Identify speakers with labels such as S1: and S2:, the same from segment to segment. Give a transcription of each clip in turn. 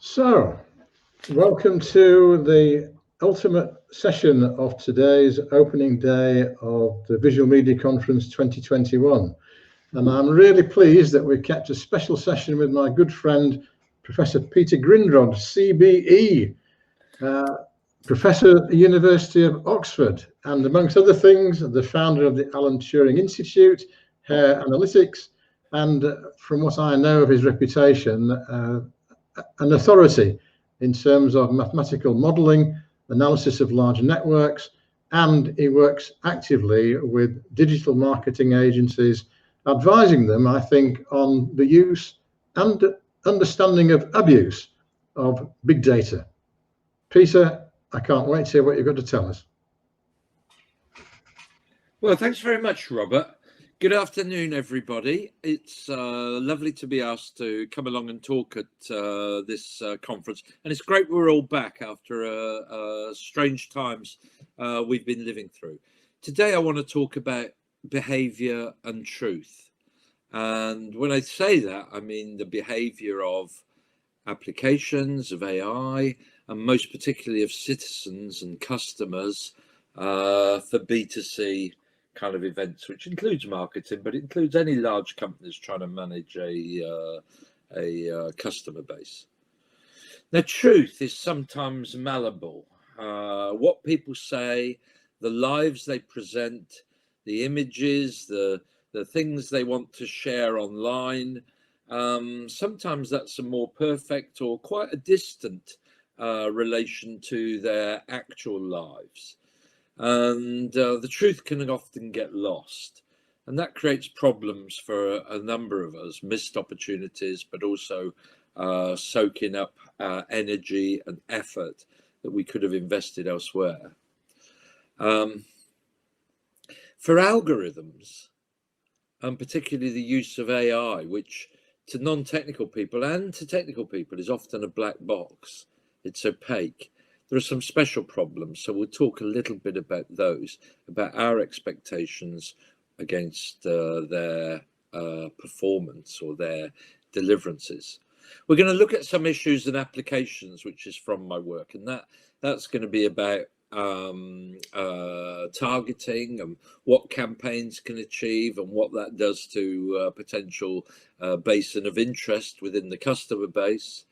S1: So, welcome to the ultimate session of today's opening day of the Visual Media Conference 2021. And I'm really pleased that we've kept a special session with my good friend, Professor Peter Grindrod, CBE, Professor at the University of Oxford, and amongst other things, the founder of the Alan Turing Institute, Hair Analytics, and from what I know of his reputation, an authority in terms of mathematical modeling, analysis of large networks, and he works actively with digital marketing agencies, advising them, I think, on the use and understanding of abuse of big data. Peter, I can't wait to hear what you've got to tell us.
S2: Well, thanks very much, Robert. Good afternoon, everybody. It's lovely to be asked to come along and talk at this conference. And it's great we're all back after strange times we've been living through. Today, I want to talk about behavior and truth. And when I say that, I mean the behavior of applications, of AI, and most particularly of citizens and customers for B2C kind of events, which includes marketing, but it includes any large companies trying to manage a customer base. Now, truth is sometimes malleable. What people say, the lives they present, the images, the things they want to share online, sometimes that's a more perfect or quite a distant relation to their actual lives. And the truth can often get lost, and that creates problems for a number of us, missed opportunities, but also soaking up energy and effort that we could have invested elsewhere. For algorithms, and particularly the use of AI, which to non-technical people and to technical people is often a black box, it's opaque. There are some special problems, so we'll talk a little bit about those, about our expectations against their performance or their deliverances. We're going to look at some issues and applications, which is from my work, and that's going to be about targeting and what campaigns can achieve and what that does to potential basin of interest within the customer base.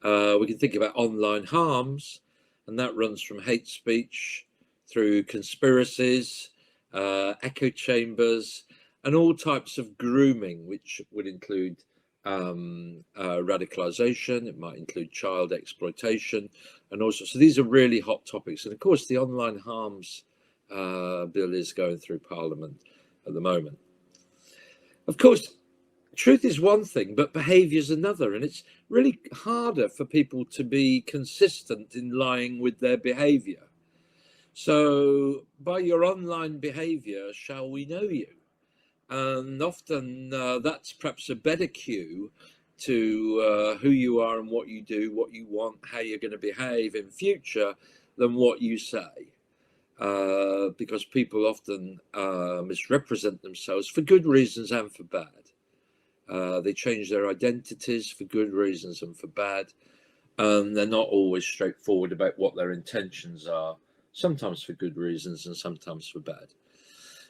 S2: We can think about online harms, and that runs from hate speech through conspiracies, echo chambers, and all types of grooming, which would include radicalization. It might include child exploitation, and also, so these are really hot topics. And of course, the online harms bill is going through Parliament at the moment. Of course, truth is one thing, but behavior is another, and it's really harder for people to be consistent in lying with their behavior. So by your online behavior, shall we know you? And often that's perhaps a better cue to who you are and what you do, what you want, how you're going to behave in future than what you say. Because people often misrepresent themselves for good reasons and for bad. They change their identities for good reasons and for bad, and they're not always straightforward about what their intentions are, sometimes for good reasons and sometimes for bad.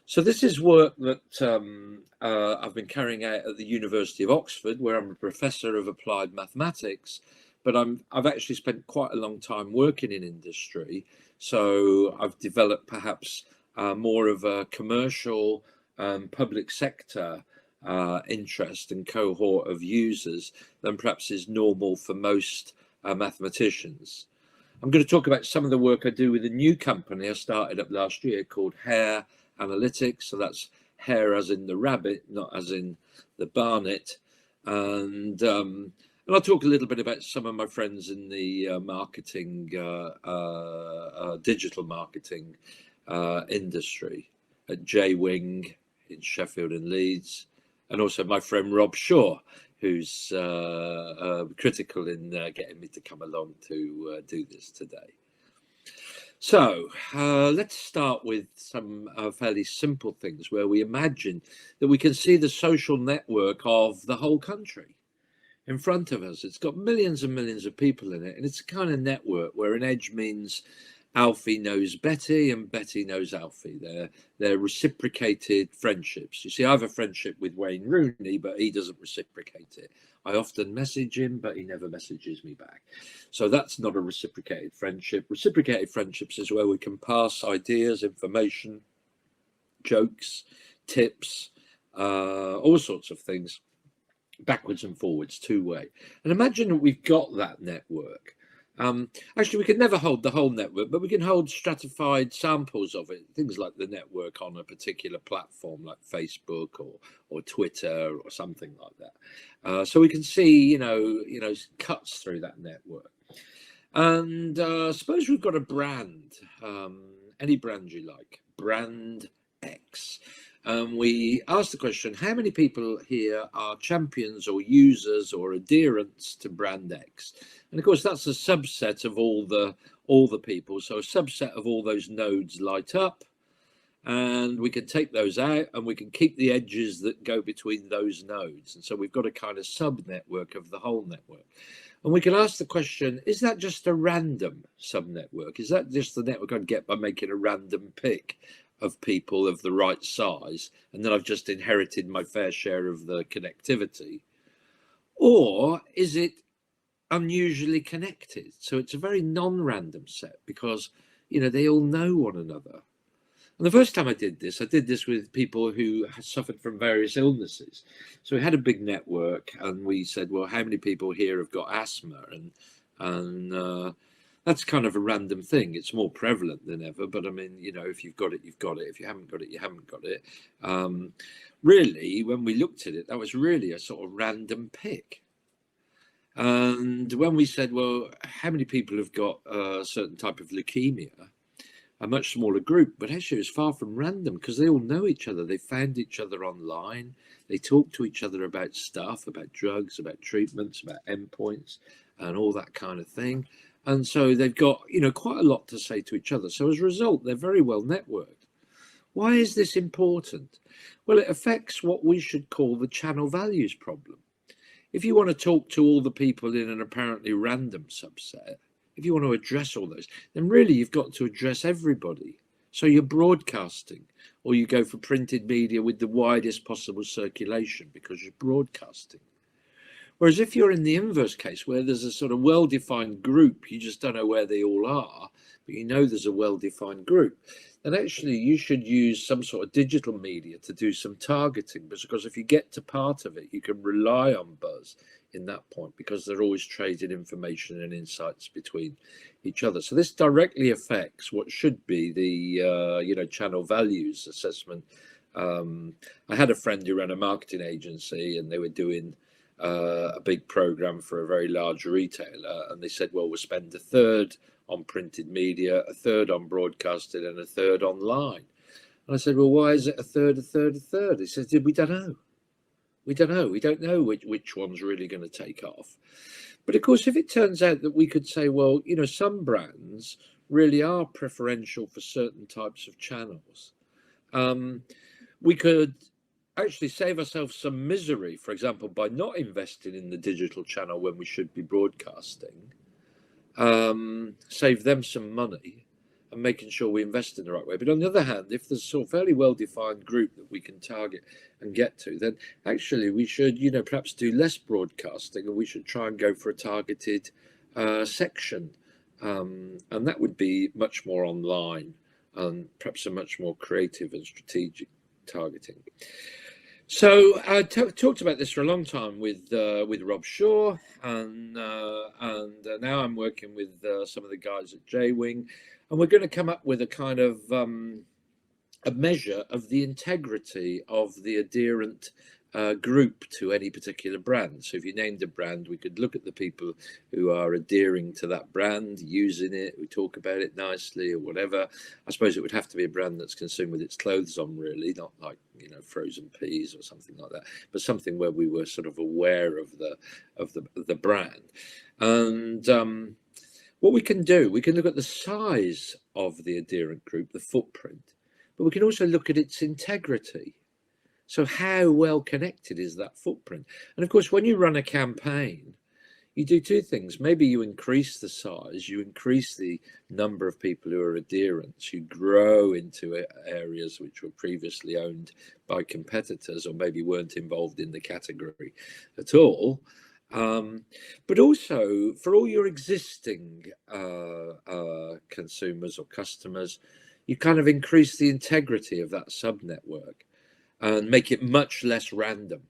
S2: So this is work that I've been carrying out at the University of Oxford, where I'm a professor of applied mathematics, but I've actually spent quite a long time working in industry, so I've developed perhaps more of a commercial public sector interest and cohort of users than perhaps is normal for most mathematicians. I'm going to talk about some of the work I do with a new company I started up last year called Hair Analytics. So that's hair as in the rabbit, not as in the barnet. And I'll talk a little bit about some of my friends in the marketing, digital marketing industry at J-Wing in Sheffield and Leeds. And also my friend Rob Shaw, who's critical in getting me to come along to do this today. So let's start with some fairly simple things where we imagine that we can see the social network of the whole country. in front of us. It's got millions and millions of people in it, and it's a kind of network where an edge means Alfie knows Betty and Betty knows Alfie. They're reciprocated friendships. You see, I have a friendship with Wayne Rooney, but he doesn't reciprocate it. I often message him, but he never messages me back. So that's not a reciprocated friendship. Reciprocated friendships is where we can pass ideas, information, jokes, tips, all sorts of things, backwards and forwards, two-way. And imagine that we've got that network. Actually, we can never hold the whole network, but we can hold stratified samples of it, things like the network on a particular platform like Facebook or Twitter or something like that. So we can see, you know, cuts through that network. And suppose we've got a brand, any brand you like, brand X. We ask the question, how many people here are champions or users or adherents to brand X? And of course, that's a subset of all the people. So a subset of all those nodes light up, and we can take those out and we can keep the edges that go between those nodes. And so we've got a kind of sub network of the whole network. And we can ask the question, is that just a random sub network? Is that just the network I'd get by making a random pick of people of the right size, and then I've just inherited my fair share of the connectivity? Or is it unusually connected? So it's a very non-random set because, you know, they all know one another. And the first time I did this with people who had suffered from various illnesses. So we had a big network, and we said, well, how many people here have got asthma? And that's kind of a random thing. It's more prevalent than ever, but I mean, you know, if you've got it, you've got it. If you haven't got it, you haven't got it. Really, when we looked at it, that was really a sort of random pick. And when we said, well, how many people have got a certain type of leukemia? A much smaller group, but actually it was far from random because they all know each other. They found each other online. They talk to each other about stuff, about drugs, about treatments, about endpoints, and all that kind of thing. And so they've got, you know, quite a lot to say to each other. So as a result, they're very well networked. Why is this important? Well, it affects what we should call the channel values problem. If you want to talk to all the people in an apparently random subset, if you want to address all those, then really you've got to address everybody. So you're broadcasting, or you go for printed media with the widest possible circulation because you're broadcasting. Whereas if you're in the inverse case, where there's a sort of well-defined group, you just don't know where they all are, but you know there's a well-defined group, then actually you should use some sort of digital media to do some targeting, because if you get to part of it, you can rely on buzz in that point because they're always trading information and insights between each other. So this directly affects what should be the you know, channel values assessment. I had a friend who ran a marketing agency, and they were doing a big program for a very large retailer, and they said, well, we'll spend a third on printed media, a third on broadcasting, and a third online. And I said, well, why is it a third, a third, a third? He said, we don't know. We don't know. We don't know which one's really going to take off. But of course, if it turns out that we could say, well, you know, some brands really are preferential for certain types of channels, we could actually save ourselves some misery, for example, by not investing in the digital channel when we should be broadcasting, save them some money and making sure we invest in the right way. But on the other hand, if there's a sort of fairly well-defined group that we can target and get to, then actually we should, you know, perhaps do less broadcasting, and we should try and go for a targeted section. And that would be much more online and perhaps a much more creative and strategic targeting. So I talked about this for a long time with Rob Shaw, and now I'm working with some of the guys at J-Wing, and we're going to come up with a kind of a measure of the integrity of the adherent group to any particular brand. So if you named a brand, we could look at the people who are adhering to that brand, using it, we talk about it nicely or whatever. I suppose it would have to be a brand that's consumed with its clothes on, really, not like, you know, frozen peas or something like that, but something where we were sort of aware of the brand. And what we can do, we can look at the size of the adherent group, the footprint, but we can also look at its integrity. So how well connected is that footprint? And of course, when you run a campaign, you do two things. Maybe you increase the size, you increase the number of people who are adherents, you grow into areas which were previously owned by competitors or maybe weren't involved in the category at all. But also for all your existing consumers or customers, you kind of increase the integrity of that sub-network and make it much less random.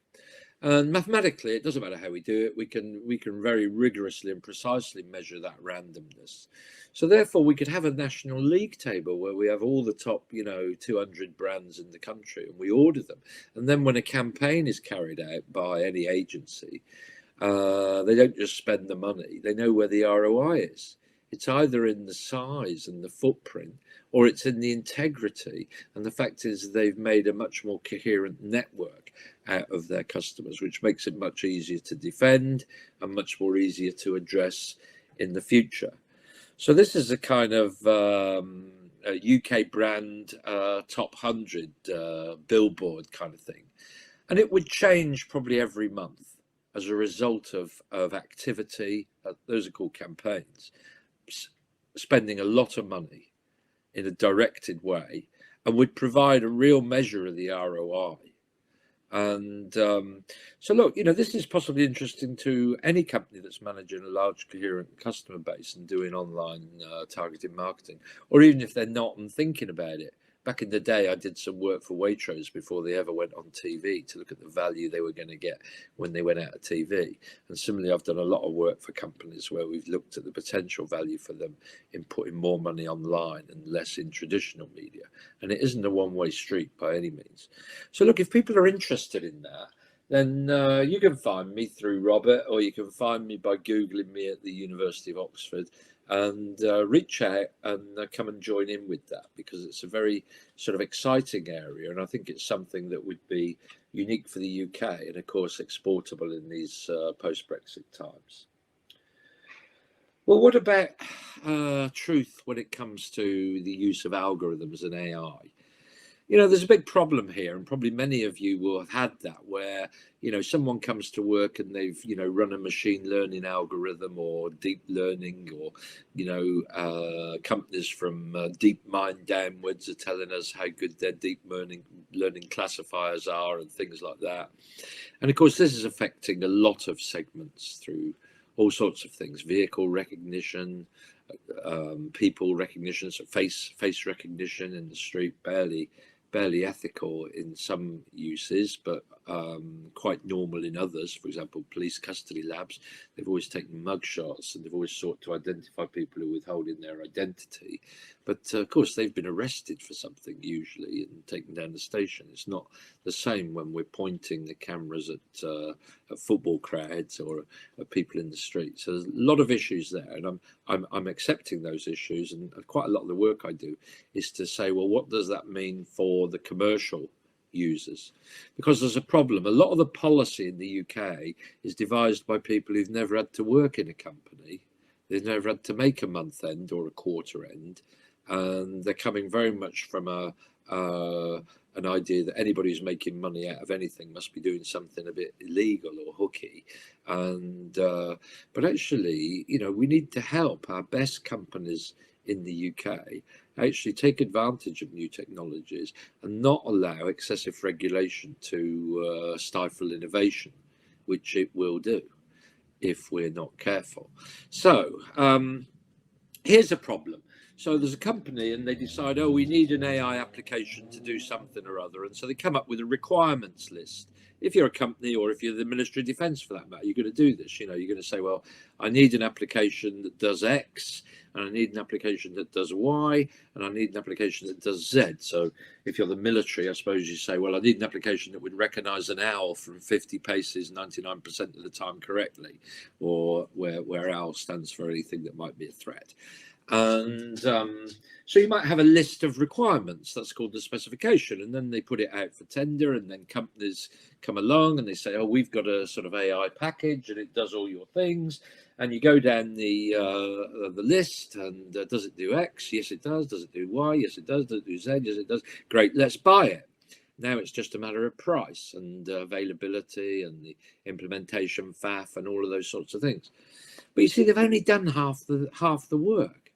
S2: And mathematically, it doesn't matter how we do it. We can very rigorously and precisely measure that randomness. So therefore, we could have a national league table where we have all the top, 200 brands in the country, and we order them. And then when a campaign is carried out by any agency, they don't just spend the money. They know where the ROI is. It's either in the size and the footprint, or it's in the integrity. And the fact is they've made a much more coherent network out of their customers, which makes it much easier to defend and much more easier to address in the future. So this is a kind of a UK brand top 100 billboard kind of thing. And it would change probably every month as a result of activity. Those are called campaigns. Spending a lot of money in a directed way, and would provide a real measure of the ROI. And so look, this is possibly interesting to any company that's managing a large coherent customer base and doing online targeted marketing, or even if they're not and thinking about it. Back in the day, I did some work for Waitrose before they ever went on TV to look at the value they were going to get when they went out of TV. And similarly, I've done a lot of work for companies where we've looked at the potential value for them in putting more money online and less in traditional media. And it isn't a one-way street by any means. So look, if people are interested in that, then you can find me through Robert, or you can find me by Googling me at the University of Oxford, and reach out and come and join in with that, because it's a very sort of exciting area, and I think it's something that would be unique for the UK and of course exportable in these post-Brexit times. Well, what about truth when it comes to the use of algorithms and AI? There's a big problem here, and probably many of you will have had that, where, someone comes to work and they've, run a machine learning algorithm or deep learning, or, companies from DeepMind downwards are telling us how good their deep learning classifiers are and things like that. And of course, this is affecting a lot of segments through all sorts of things: vehicle recognition, people recognition, so face recognition in the street, barely ethical in some uses, but quite normal in others. For example, police custody labs, they've always taken mug shots and they've always sought to identify people who are withholding their identity. But of course, they've been arrested for something usually and taken down the station. It's not the same when we're pointing the cameras at football crowds or at people in the street. So there's a lot of issues there, and I'm accepting those issues. And quite a lot of the work I do is to say, well, what does that mean for the commercial users? Because there's a problem. A lot of the policy in the UK is devised by people who've never had to work in a company. They've never had to make a month end or a quarter end, and they're coming very much from an idea that anybody who's making money out of anything must be doing something a bit illegal or hooky. And but actually, we need to help our best companies in the UK actually take advantage of new technologies and not allow excessive regulation to stifle innovation, which it will do if we're not careful. So here's a problem. So there's a company and they decide, oh, we need an AI application to do something or other. And so they come up with a requirements list. If you're a company, or if you're the Ministry of Defence for that matter, you're going to do this. You're going to say, well, I need an application that does X, and I need an application that does Y, and I need an application that does Z. So if you're the military, I suppose you say, well, I need an application that would recognise an owl from 50 paces 99% of the time correctly, or where owl stands for anything that might be a threat. And so you might have a list of requirements, that's called the specification, and then they put it out for tender, and then companies come along and they say, oh, we've got a sort of AI package and it does all your things. And you go down the list, and does it do X? Yes, it does. Does it do Y? Yes, it does. Does it do Z? Yes, it does. Great, let's buy it. Now it's just a matter of price and availability and the implementation faff and all of those sorts of things. But you see, they've only done half the work.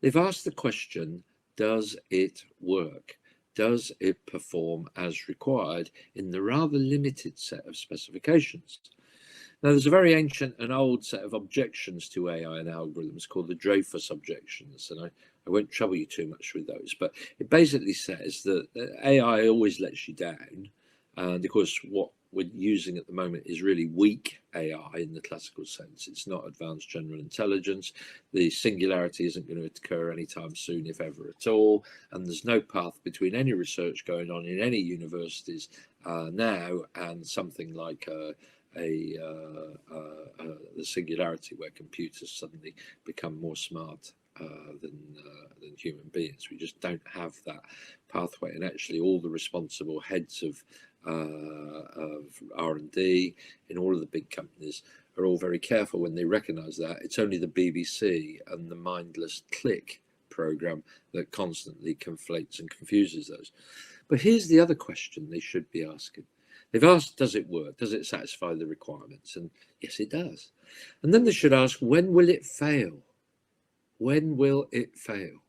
S2: They've asked the question, does it work? Does it perform as required in the rather limited set of specifications? Now, there's a very ancient and old set of objections to AI and algorithms called the Dreyfus objections, and I won't trouble you too much with those, but it basically says that AI always lets you down, and of course what we're using at the moment is really weak AI in the classical sense. It's not advanced general intelligence. The singularity isn't going to occur anytime soon, if ever at all, and there's no path between any research going on in any universities now and something like the singularity, where computers suddenly become more smart than human beings. We just don't have that pathway, and actually all the responsible heads of R&D in all of the big companies are all very careful when they recognize that it's only the BBC and the mindless click program that constantly conflates and confuses those. But here's the other question they should be asking. They've asked, does it work? Does it satisfy the requirements? And yes, it does. And then they should ask, when will it fail? When will it fail?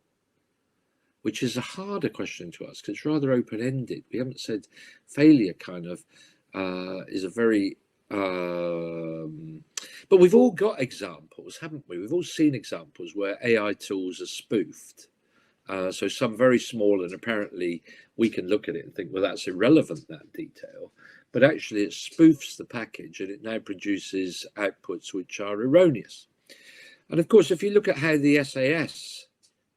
S2: Which is a harder question to ask. It's rather open-ended. We haven't said failure kind of is a very... but we've all got examples, haven't we? We've all seen examples where AI tools are spoofed. So some very small, and apparently we can look at it and think, well, that's irrelevant, that detail. But actually it spoofs the package and it now produces outputs which are erroneous. And of course, if you look at how the SAS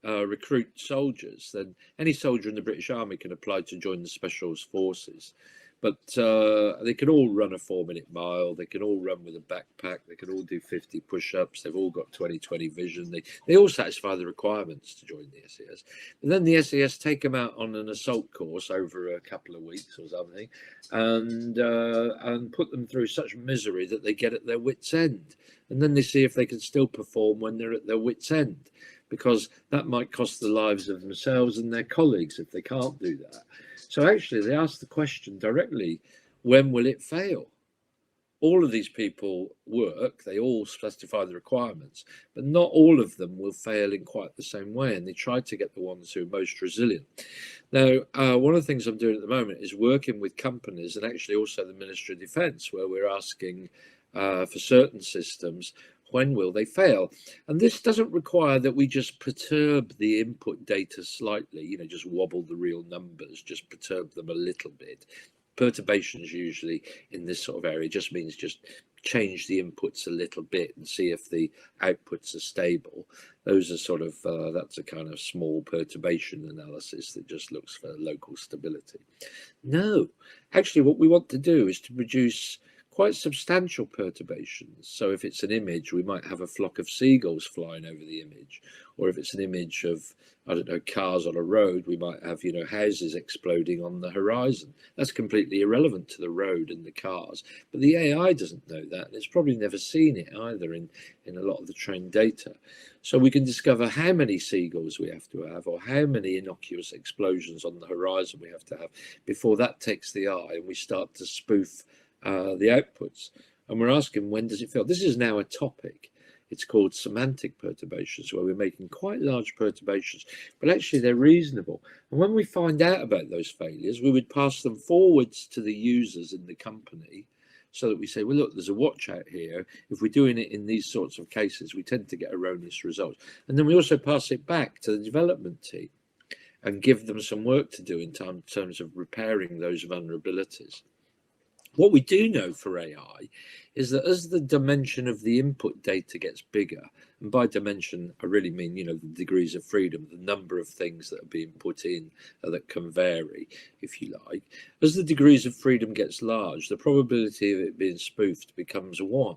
S2: recruit soldiers, then any soldier in the British Army can apply to join the Special Forces. But they can all run a 4-minute mile. They can all run with a backpack. They can all do 50 push-ups. They've all got 20/20 vision. They all satisfy the requirements to join the SAS. And then the SAS take them out on an assault course over a couple of weeks or something, and put them through such misery that they get at their wits' end. And then they see if they can still perform when they're at their wits' end, because that might cost the lives of themselves and their colleagues if they can't do that. So actually, they ask the question directly, when will it fail? All of these people work, they all specify the requirements, but not all of them will fail in quite the same way. And they try to get the ones who are most resilient. Now, one of the things I'm doing at the moment is working with companies and actually also the Ministry of Defence, where we're asking for certain systems, when will they fail? And this doesn't require that we just perturb the input data slightly, just wobble the real numbers, just perturb them a little bit. Perturbations usually in this sort of area just means just change the inputs a little bit and see if the outputs are stable. Those are sort of, that's a kind of small perturbation analysis that just looks for local stability. No, actually what we want to do is to produce quite substantial perturbations. So if it's an image, we might have a flock of seagulls flying over the image, or if it's an image of, I don't know, cars on a road, we might have, houses exploding on the horizon. That's completely irrelevant to the road and the cars, but the AI doesn't know that, and it's probably never seen it either in a lot of the trained data. So we can discover how many seagulls we have to have, or how many innocuous explosions on the horizon we have to have before that takes the eye and we start to spoof the outputs. And we're asking, when does it fail? This is now a topic. It's called semantic perturbations, where we're making quite large perturbations, but actually they're reasonable. And when we find out about those failures, we would pass them forwards to the users in the company, so that we say, well, look, there's a watch out here. If we're doing it in these sorts of cases, we tend to get erroneous results. And then we also pass it back to the development team and give them some work to do in terms of repairing those vulnerabilities. What we do know for AI is that as the dimension of the input data gets bigger, and by dimension, I really mean, the degrees of freedom, the number of things that are being put in that can vary, if you like. As the degrees of freedom gets large, the probability of it being spoofed becomes 1.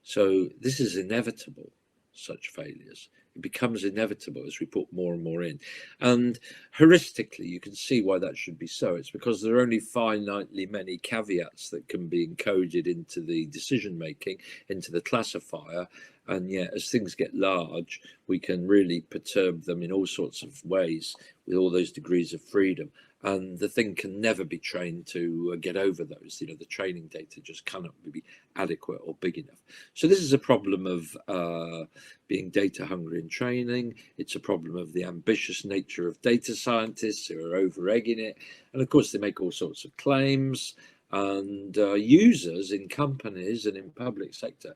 S2: So this is inevitable, such failures. It becomes inevitable as we put more and more in. And heuristically, you can see why that should be so. It's because there are only finitely many caveats that can be encoded into the decision making, into the classifier, And yet, as things get large, we can really perturb them in all sorts of ways with all those degrees of freedom. And the thing can never be trained to get over those. You know, the training data just cannot be adequate or big enough. So this is a problem of being data hungry in training. It's a problem of the ambitious nature of data scientists who are over-egging it. And of course, they make all sorts of claims. And users in companies and in public sector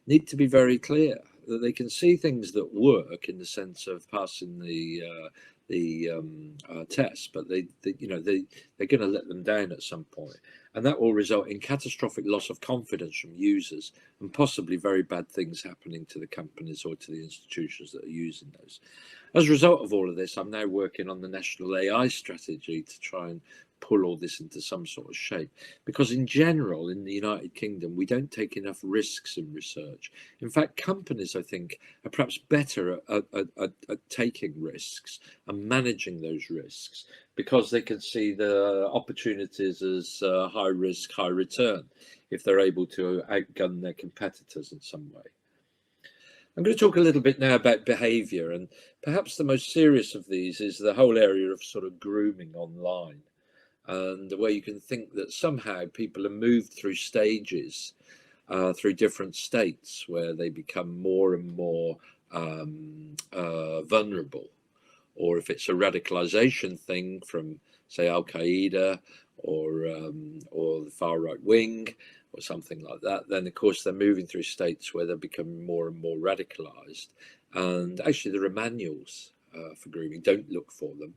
S2: need to be very clear that they can see things that work in the sense of passing the test, but they're going to let them down at some point, and that will result in catastrophic loss of confidence from users and possibly very bad things happening to the companies or to the institutions that are using those. As a result of all of this, I'm now working on the national AI strategy to try and pull all this into some sort of shape, because in general in the United Kingdom we don't take enough risks in research. In fact, companies, I think, are perhaps better at taking risks and managing those risks because they can see the opportunities as high risk, high return if they're able to outgun their competitors in some way. I'm going to talk a little bit now about behaviour, and perhaps the most serious of these is the whole area of sort of grooming online, and the way you can think that somehow people are moved through stages, through different states where they become more and more vulnerable, or if it's a radicalization thing from, say, Al Qaeda or the far right wing or something like that, then of course they're moving through states where they're becoming more and more radicalized. And actually there are manuals for grooming. Don't look for them.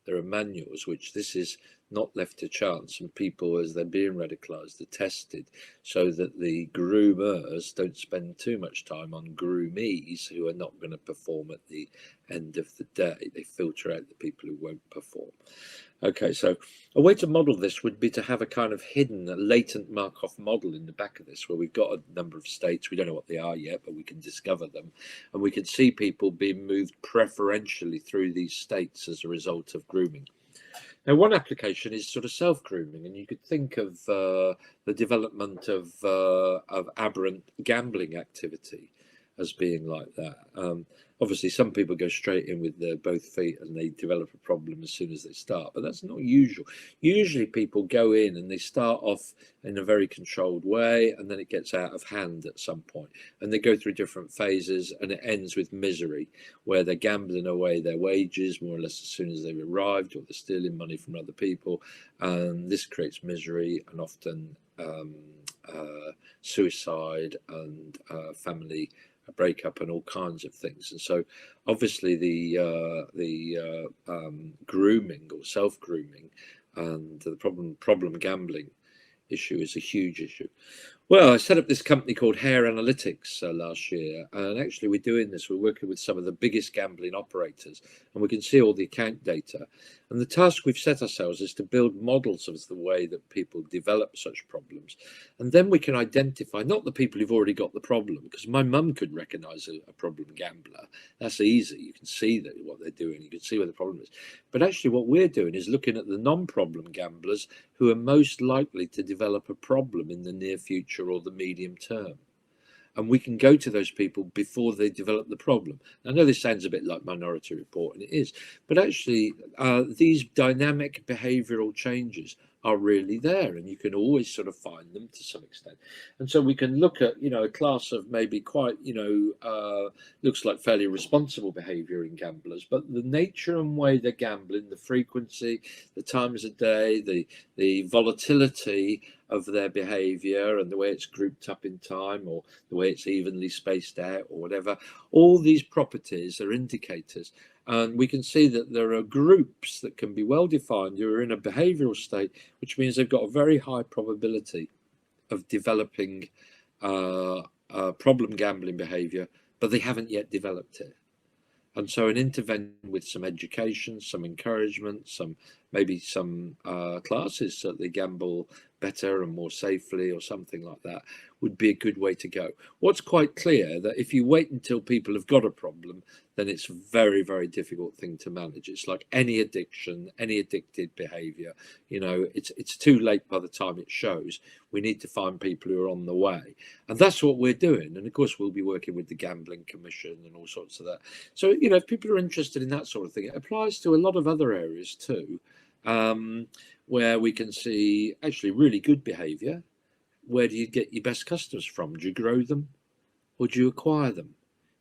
S2: There are manuals, which this is not left to chance, and people, as they're being radicalized, are tested so that the groomers don't spend too much time on groomees who are not going to perform at the end of the day. They filter out the people who won't perform. Okay, so a way to model this would be to have a kind of hidden, latent Markov model in the back of this, where we've got a number of states. We don't know what they are yet, but we can discover them, and we can see people being moved preferentially through these states as a result of grooming. Now, one application is sort of self-grooming, and you could think of the development of aberrant gambling activity as being like that. Obviously, some people go straight in with their both feet and they develop a problem as soon as they start, but that's not usual. Usually people go in and they start off in a very controlled way, and then it gets out of hand at some point, and they go through different phases, and it ends with misery, where they're gambling away their wages more or less as soon as they've arrived, or they're stealing money from other people, and this creates misery and often suicide and family breakup and all kinds of things. And so obviously the grooming or self-grooming and the problem gambling issue is a huge issue. Well, I set up this company called Hair Analytics last year, and actually we're doing this. We're working with some of the biggest gambling operators, and we can see all the account data. And the task we've set ourselves is to build models of the way that people develop such problems. And then we can identify not the people who've already got the problem, because my mum could recognize a problem gambler. That's easy. You can see that what they're doing. You can see where the problem is. But actually what we're doing is looking at the non-problem gamblers who are most likely to develop a problem in the near future or the medium term. And we can go to those people before they develop the problem. I know this sounds a bit like Minority Report, and it is, but actually these dynamic behavioral changes are really there, and you can always sort of find them to some extent. And so we can look at, a class of maybe quite, looks like fairly responsible behavior in gamblers, but the nature and way they're gambling, the frequency, the times of day, the volatility of their behavior and the way it's grouped up in time, or the way it's evenly spaced out, or whatever, all these properties are indicators. And we can see that there are groups that can be well defined who are in a behavioral state, which means they've got a very high probability of developing problem gambling behavior, but they haven't yet developed it. And so an intervention with some education, some encouragement, some maybe some classes so that they gamble better and more safely or something like that would be a good way to go. What's quite clear that if you wait until people have got a problem, then it's a very, very difficult thing to manage. It's like any addiction, any addicted behavior, you know, it's too late by the time it shows. We need to find people who are on the way. And that's what we're doing. And of course, we'll be working with the Gambling Commission and all sorts of that. So, you know, if people are interested in that sort of thing, it applies to a lot of other areas too, where we can see actually really good behavior. Where do you get your best customers from? Do you grow them or do you acquire them?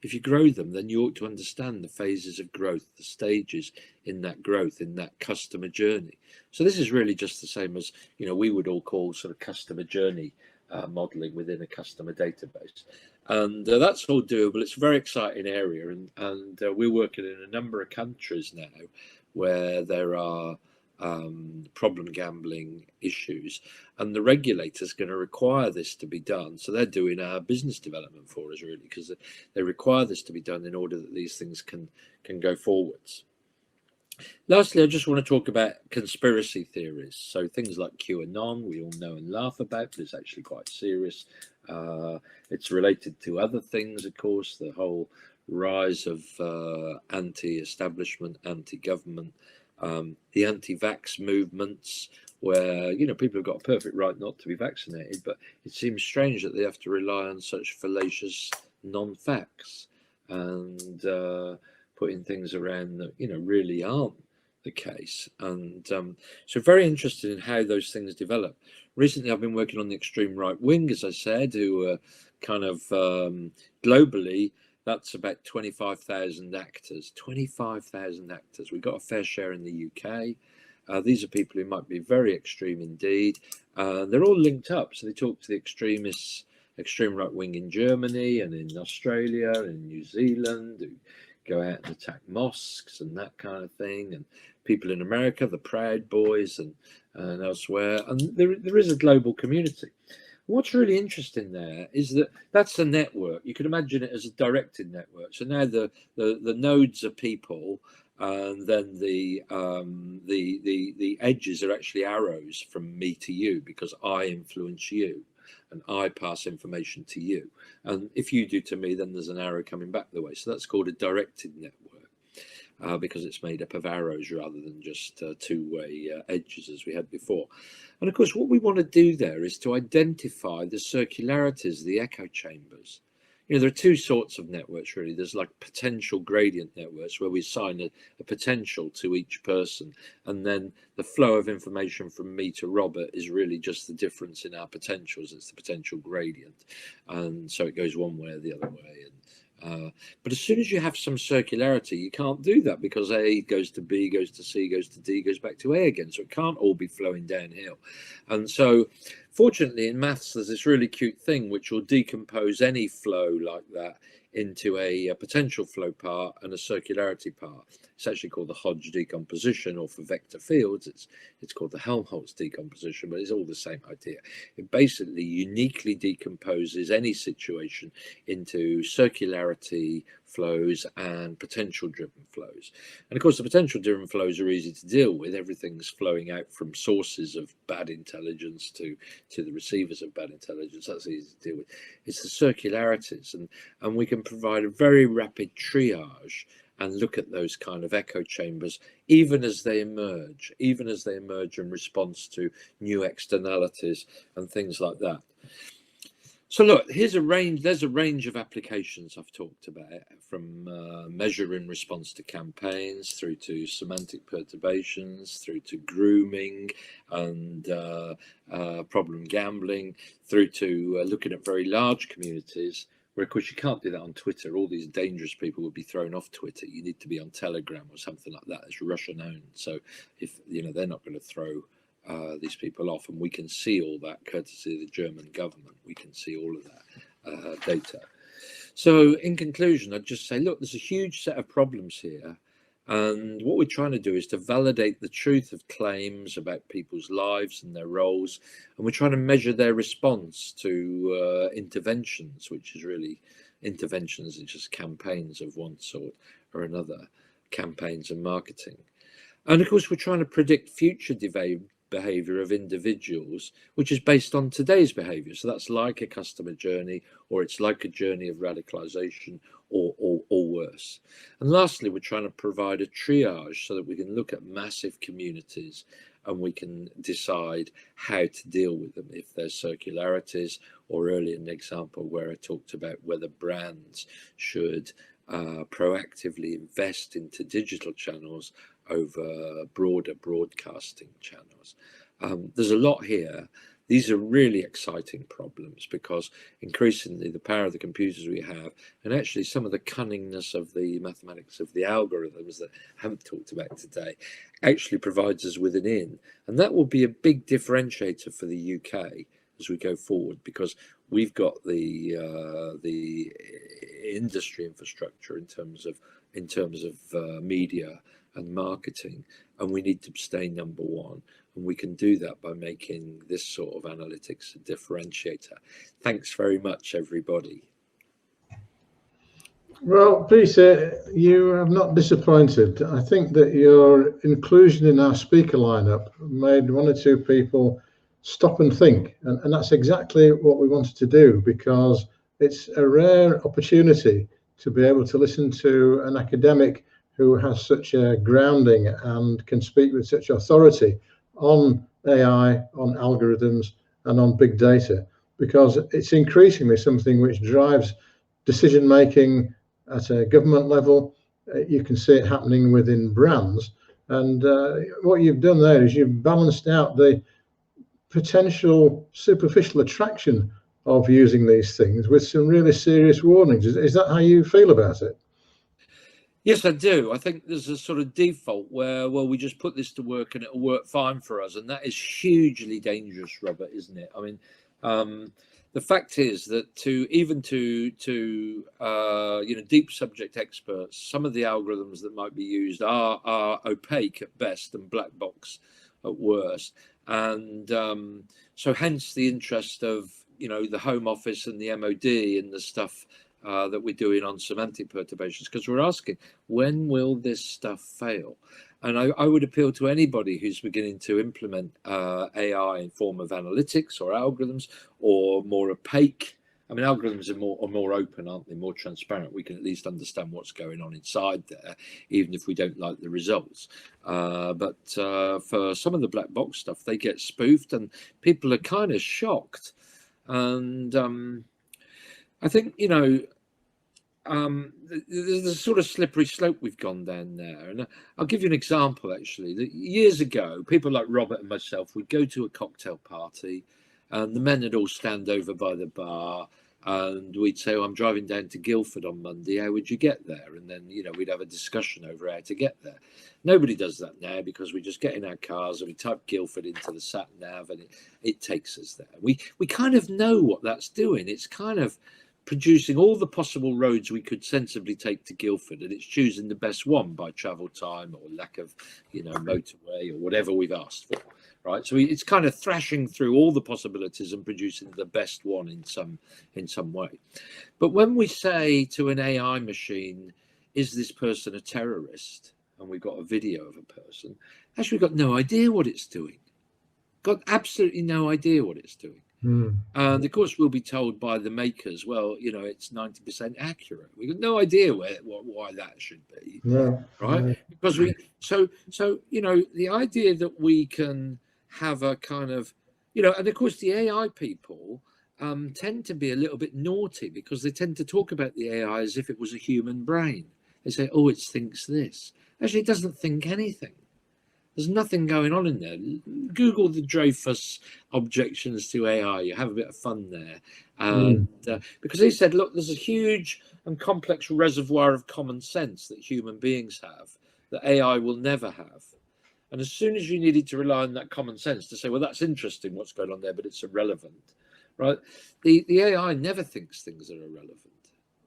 S2: If you grow them, then you ought to understand the phases of growth, the stages in that growth, in that customer journey. So this is really just the same as, you know, we would all call sort of customer journey modeling within a customer database. And that's all doable. It's a very exciting area. And we're working in a number of countries now where there are problem gambling issues, and the regulator's going to require this to be done. So they're doing our business development for us, really, because they require this to be done in order that these things can go forwards. Lastly, I just want to talk about conspiracy theories. So things like QAnon, we all know and laugh about, but it's actually quite serious. It's related to other things, of course, the whole rise of anti-establishment, anti-government, the anti-vax movements, where, you know, people have got a perfect right not to be vaccinated, but it seems strange that they have to rely on such fallacious non-facts and putting things around that, you know, really aren't the case. And so very interested in how those things develop. Recently I've been working on the extreme right wing, as I said, who are kind of globally, that's about 25,000 actors. 25,000 actors. We've got a fair share in the UK. These are people who might be very extreme indeed. They're all linked up. So they talk to the extremists, extreme right wing in Germany and in Australia and New Zealand, who go out and attack mosques and that kind of thing. And people in America, the Proud Boys and elsewhere. And there is a global community. What's really interesting there is that that's a network. You can imagine it as a directed network. So now the nodes are people, and then the edges are actually arrows from me to you, because I influence you and I pass information to you. And if you do to me, then there's an arrow coming back the way. So that's called a directed network. Because it's made up of arrows rather than just two-way edges as we had before. And of course, what we want to do there is to identify the circularities, the echo chambers. You know, there are two sorts of networks, really. There's like potential gradient networks, where we assign a potential to each person, and then the flow of information from me to Robert is really just the difference in our potentials. It's the potential gradient, and so it goes one way or the other way. But as soon as you have some circularity, you can't do that, because A goes to B, goes to C, goes to D, goes back to A again. So it can't all be flowing downhill. And so fortunately in maths, there's this really cute thing which will decompose any flow like that into a potential flow part and a circularity part. It's actually called the Hodge decomposition, or for vector fields, it's called the Helmholtz decomposition, but it's all the same idea. It basically uniquely decomposes any situation into circularity flows and potential driven flows. And of course, the potential driven flows are easy to deal with. Everything's flowing out from sources of bad intelligence to the receivers of bad intelligence. That's easy to deal with. It's the circularities, and we can provide a very rapid triage and look at those kind of echo chambers, even as they emerge in response to new externalities and things like that. So look, there's a range of applications I've talked about, from measure in response to campaigns, through to semantic perturbations, through to grooming and problem gambling, through to looking at very large communities, where of course you can't do that on Twitter. All these dangerous people would be thrown off Twitter. You need to be on Telegram or something like that. It's Russian owned, so if you know, they're not going to throw these people off, and we can see all that courtesy of the German government. We can see all of that data. So in conclusion, I'd just say, look, there's a huge set of problems here, and what we're trying to do is to validate the truth of claims about people's lives and their roles, and we're trying to measure their response to interventions, which is really interventions, it's just campaigns of one sort or another, campaigns and marketing. And of course, we're trying to predict future behavior of individuals, which is based on today's behavior. So that's like a customer journey, or it's like a journey of radicalization, or worse. And lastly, we're trying to provide a triage so that we can look at massive communities and we can decide how to deal with them if there's circularities, or earlier an example where I talked about whether brands should proactively invest into digital channels over broader broadcasting channels. There's a lot here. These are really exciting problems because increasingly the power of the computers we have, and actually some of the cunningness of the mathematics of the algorithms that I haven't talked about today, actually provides us with an in. And that will be a big differentiator for the UK as we go forward, because we've got the industry infrastructure in terms of media and marketing, and we need to stay number one. And we can do that by making this sort of analytics a differentiator. Thanks very much, everybody.
S1: Well, Peter, you have not disappointed. I think that your inclusion in our speaker lineup made one or two people stop and think. And that's exactly what we wanted to do, because it's a rare opportunity to be able to listen to an academic who has such a grounding and can speak with such authority on AI, on algorithms, and on big data, because it's increasingly something which drives decision making at a government level. You can see it happening within brands. And what you've done there is you've balanced out the potential superficial attraction of using these things with some really serious warnings. Is that how you feel about it?
S2: Yes, I do. I think there's a sort of default where, well, we just put this to work and it'll work fine for us. And that is hugely dangerous, Robert, isn't it? I mean, the fact is that even to deep subject experts, some of the algorithms that might be used are opaque at best and black box at worst. And so hence the interest of, the Home Office and the MOD and the stuff that we're doing on semantic perturbations, because we're asking, when will this stuff fail? And I would appeal to anybody who's beginning to implement AI in form of analytics or algorithms, or more opaque. I mean, algorithms are more open, aren't they? More transparent. We can at least understand what's going on inside there, even if we don't like the results. But for some of the black box stuff, they get spoofed and people are kind of shocked. And I think, there's a sort of slippery slope we've gone down there. And I'll give you an example, actually. Years ago, people like Robert and myself would go to a cocktail party, and the men would all stand over by the bar, and we'd say, I'm driving down to Guildford on Monday, how would you get there? And then, we'd have a discussion over how to get there. Nobody does that now, because we just get in our cars and we type Guildford into the sat nav and it takes us there. We kind of know what that's doing. It's kind of producing all the possible roads we could sensibly take to Guildford, and it's choosing the best one by travel time or lack of, motorway or whatever we've asked for, right? So it's kind of thrashing through all the possibilities and producing the best one in some way. But when we say to an AI machine, is this person a terrorist? And we've got a video of a person, actually we've got no idea what it's doing. Got absolutely no idea what it's doing. And of course, we'll be told by the makers, well, it's 90% accurate. We've got no idea why that should be, right? Because so the idea that we can have a kind of, and of course, the AI people tend to be a little bit naughty, because they tend to talk about the AI as if it was a human brain. They say, oh, it thinks this. Actually, it doesn't think anything. There's nothing going on in there. Google the Dreyfus objections to AI. You have a bit of fun there. And because he said, look, there's a huge and complex reservoir of common sense that human beings have that AI will never have. And as soon as you needed to rely on that common sense to say, well, that's interesting what's going on there, but it's irrelevant, right? The AI never thinks things are irrelevant.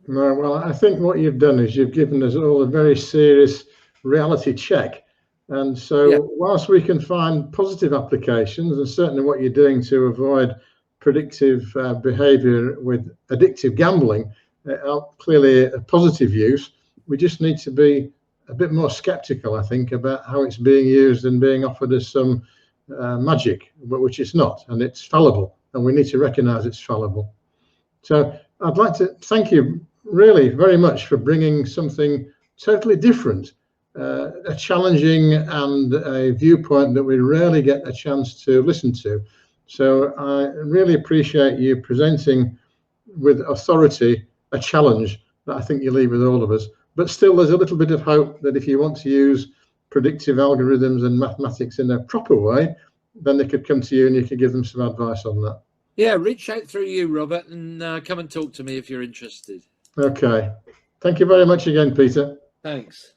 S1: No, well, I think what you've done is you've given us all a very serious reality check. And so whilst we can find positive applications, and certainly what you're doing to avoid predictive behavior with addictive gambling, are clearly a positive use, we just need to be a bit more skeptical, I think, about how it's being used and being offered as some magic, but which it's not, and it's fallible, and we need to recognise it's fallible. So I'd like to thank you really very much for bringing something totally different, a challenging and a viewpoint that we rarely get a chance to listen to. So I really appreciate you presenting with authority a challenge that I think you leave with all of us. But still, there's a little bit of hope that if you want to use predictive algorithms and mathematics in a proper way, then they could come to you and you could give them some advice on that.
S2: Yeah, reach out through you, Robert, and come and talk to me if you're interested.
S1: Okay. Thank you very much again, Peter.
S2: Thanks.